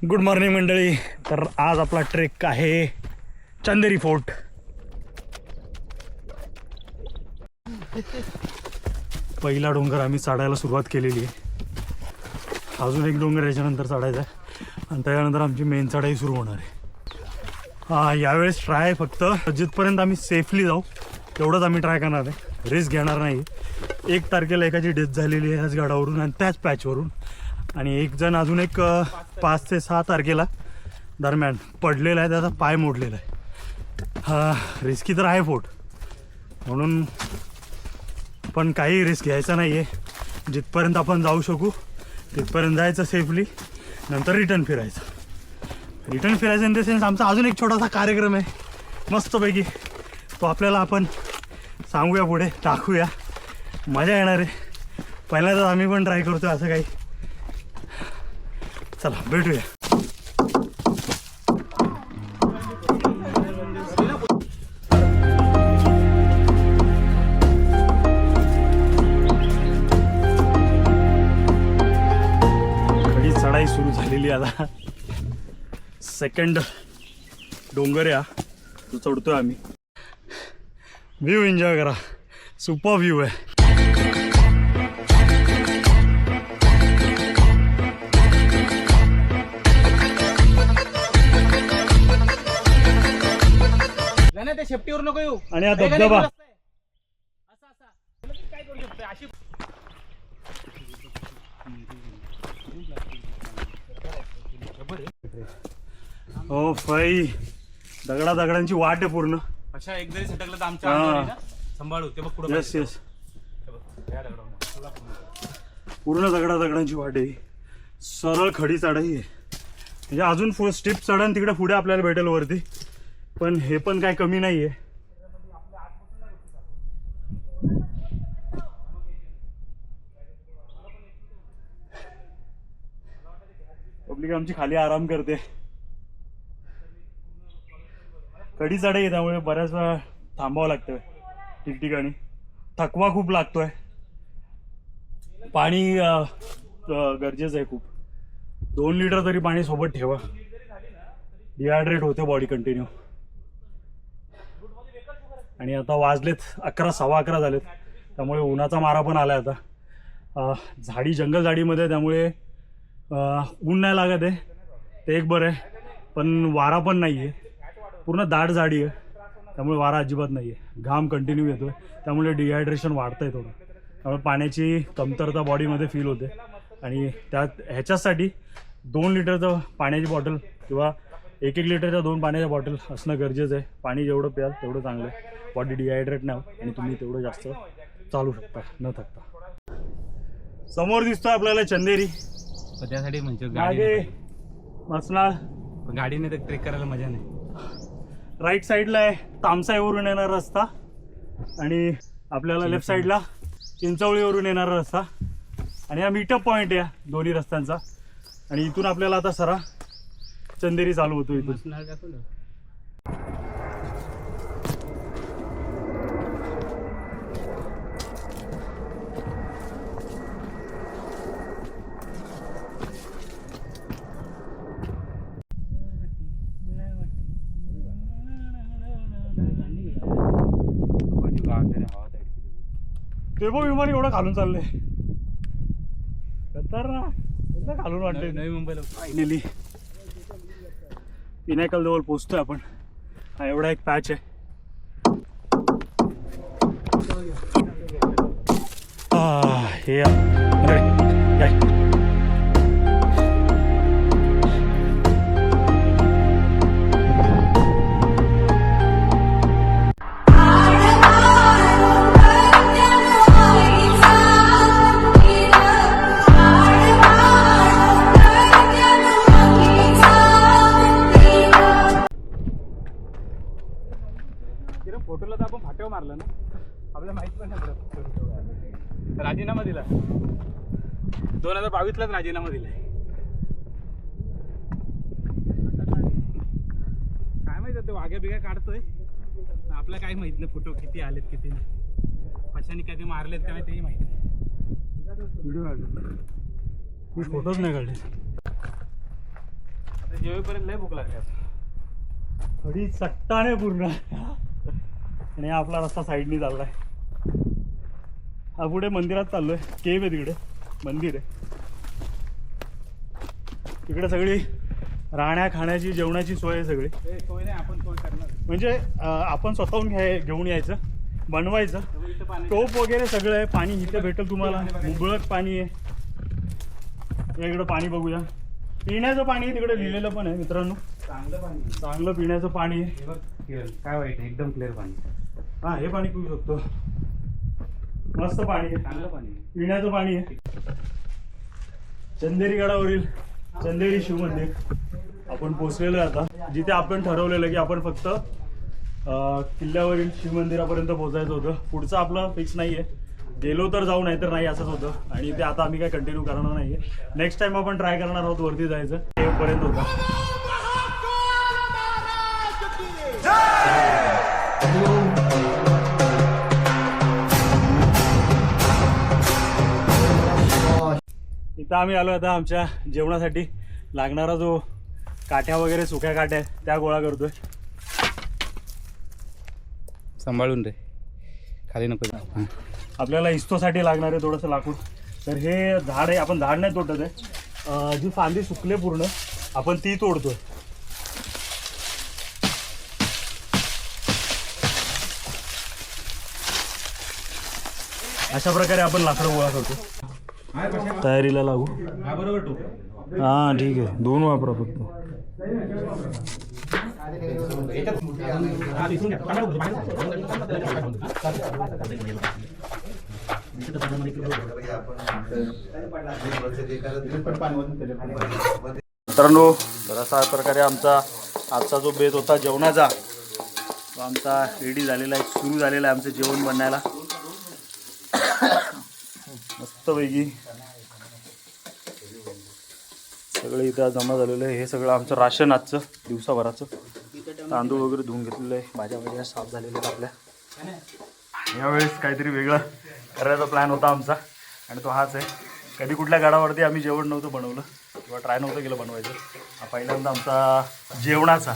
Good morning मंडळी. तर आज आपला ट्रेक आहे चंदेरी फोर्ट. पहिला डोंगर आम्ही चढायला सुरुवात केलेली आहे. अजून एक डोंगर याच्यानंतर चढायचा आहे आणि त्याच्यानंतर आमची मेन चढाई सुरू होणार आहे. यावेळेस ट्राय फक्त जिथपर्यंत आम्ही सेफली जाऊ तेवढंच आम्ही ट्राय करणार आहे. रिस्क घेणार नाही. 1 तारखेला एकाची डेथ झालेली आहे ह्याच गडावरून आणि त्याच पॅचवरून, आणि एक जण अजून एक 5 ते 6 तारखेला दरम्यान पडलेला आहे, त्याचा पाय मोडलेला आहे. रिस्की तर आहे फोर्ट, म्हणून पण काही रिस्क घ्यायचा नाही आहे. जिथपर्यंत आपण जाऊ शकू तिथपर्यंत जायचं सेफली, नंतर रिटर्न फिरायचं. इन द सेन्स आमचा अजून एक छोटासा कार्यक्रम आहे मस्तपैकी, तो आपल्याला आपण सांगूया, पुढे टाकूया, मजा येणार आहे. पहिल्यांदाच आम्ही पण ट्राय करतो असं काही. चला भेटूया. खडी चढाई सुरू झालेली आता. सेकंड डोंगर या तो चढतोय आम्ही. व्ह्यू एन्जॉय करा, सुपर व्ह्यू आहे. ते शेपटीवर नको येऊ. आणि हा धबधबा काय करू शकतो अशी. हो फाई, दगडांची वाट आहे पूर्ण. अशा एक जरी सटकलं तर आमच्या अंगावर ना सांभाळू. ते बघ पुढे. येस येस, पूर्ण दगडांची वाट आहे. सरळ खडी चढाई आहे, म्हणजे अजून स्टेप चढण तिकडे पुढे आपल्याला भेटेल वरती, पण हे पण काय कमी नाही आहे. पब्लिक आमची खाली आराम करते. कडी चढाई आहे त्यामुळे बऱ्याच वेळा थांबावं लागतं ठिकठिकाणी. थकवा खूप लागतोय. पाणी गरजेचं आहे खूप. 2 लिटर तरी पाणी सोबत ठेवा, डिहायड्रेट होते बॉडी कंटिन्यू. आणि आता वाजलेत 11, 11:15 झालेत, त्यामुळे उन्हाचा मारा पण आलाय आता. जंगल झाडीमध्ये, त्यामुळे ऊन नाही लागत आहे, ते एक बरं आहे. पण वारा पण नाही आहे, पूर्ण दाट झाडी आहे, त्यामुळे वारा अजिबात नाही आहे. घाम कंटिन्यू येतोय, त्यामुळे डिहायड्रेशन वाढतं आहे थोडं. त्यामुळे पाण्याची कमतरता बॉडीमध्ये फील होते. आणि ह्याच्यासाठी 2 लिटरचं पाण्याची बॉटल किंवा 1-1 लिटरच्या 2 पाण्याच्या बॉटल असणं गरजेचं आहे. पाणी जेवढं प्याल तेवढं चांगलं आहे. बॉडी डिहायड्रेट नाही होत आणि तुम्ही तेवढं जास्त चालू शकता न थकता. समोर दिसतोय आपल्याला चंदेरी. त्यासाठी म्हणजे मागे मसनाळ. गाडीने तर ट्रेक करायला मजा नाही. राईट साईडला आहे तामसाईवरून येणारा रस्ता, आणि आपल्याला लेफ्ट साईडला चिंचवळीवरून येणारा रस्ता. आणि हा मीटअप पॉईंट आहे दोन्ही रस्त्यांचा. आणि इथून आपल्याला आता सरा चंदेरी चालू होतो. इथून ते बघ विमान एवढं खालून चाललंय. खतरनाक खालून वाटतंय. नवी मुंबईला फायनली पिनाकल जवळ पोहोचतोय आपण. हा एवढा एक पॅच आहे. हे फोटोला तर आपण फाट्यावर मारलं ना, आपल्याला माहित पण नाही. राजीनामा दिला 2022लाच राजीनामा दिलाय. काय माहित ते वाघ्या बिघ्या काढतोय, आपल्याला काही माहित नाही फोटो किती आलेत किती नाही. कशाने कधी मारलेत काय तेही माहित नाही. व्हिडिओ काढले मी फोटोच नाही काढले. जेवेपर्यंत लय भूक लागली आता. थोडी चट्टाने पूर्ण आणि आपला रस्ता साईडनी चाललाय. हा पुढे मंदिरात चाललोय. केव आहे तिकडे, मंदिर आहे तिकडे. सगळी राहण्या खाण्याची जेवणाची सोय आहे सगळी. सोय नाही, आपण सोय करणार. म्हणजे आपण स्वतःहून घेऊन यायचं, बनवायचं. इथं पाणी टोप वगैरे सगळं आहे. पाणी इथे भेटेल तुम्हाला, मुबलक पाणी आहे. इकडं पाणी बघूया. पिण्याचं पाणी तिकडे लिहिलेलं पण आहे मित्रांनो. चांगलं पाणी, चांगलं पिण्याचं पाणी आहे. हे बघ, काय वाईट आहे, एकदम क्लिअर पाणी. हा, हे पाणी पिऊ शकतो. मस्त पाणी आहे, चांगलं पाणी. पिण्याचं पाणी आहे. चंदेरी गडावरील चंदेरी शिव मंदिर आपण पोचलेलो आहे आता. जिथे आपण ठरवलेलं की आपण फक्त किल्ल्यावरील शिव मंदिरापर्यंत पोहोचायचं होतं. पुढचं आपलं फिक्स नाही आहे. गेलो तर जाऊ, नाही तर नाही, असंच होतं. आणि ते आता आम्ही काय कंटिन्यू करणार नाही आहे. नेक्स्ट टाइम आपण ट्राय करणार आहोत वरती जायचं. पर्यंत होता. इथं आम्ही आलो आता आमच्या जेवणासाठी लागणारा जो काठ्या वगैरे, सुक्या काठ्या त्या गोळा करतोय. सांभाळून रे, खाली नको. आपल्याला इस्तोसाठी लागणार आहे थोडंसं लाकूड. तर हे झाड आहे, आपण झाड नाही तोडत आहे. जी फांदी सुकले पूर्ण आपण ती तोडतोय. अशा प्रकारे आपण लाकडं गोळा करतो. तयारीला लागू. हा बरोबर टोक. हा ठीक आहे, 2 वापरा फक्त. मित्रांनो, तर अशा प्रकारे आमचा आजचा जो बेत होता जेवणाचा तो आमचा रेडी झालेला आहे. सुरू झालेला आहे आमचं जेवण बनवायला मस्तपैकी. सगळं इथं जमा झालेलं आहे. हे सगळं आमचं राशन आजचं दिवसाभराचं. तांदूळ वगैरे धुवून घेतलेलं आहे. भाज्या साफ झालेल्या आहेत आपल्या. यावेळेस काहीतरी वेगळं करायचा प्लॅन होता आमचा आणि तो हाच आहे. कधी कुठल्या गडावरती आम्ही जेवण नव्हतं बनवलं किंवा ट्राय नव्हतं केलं बनवायचं. हा पहिल्यांदा आमचा जेवणाचा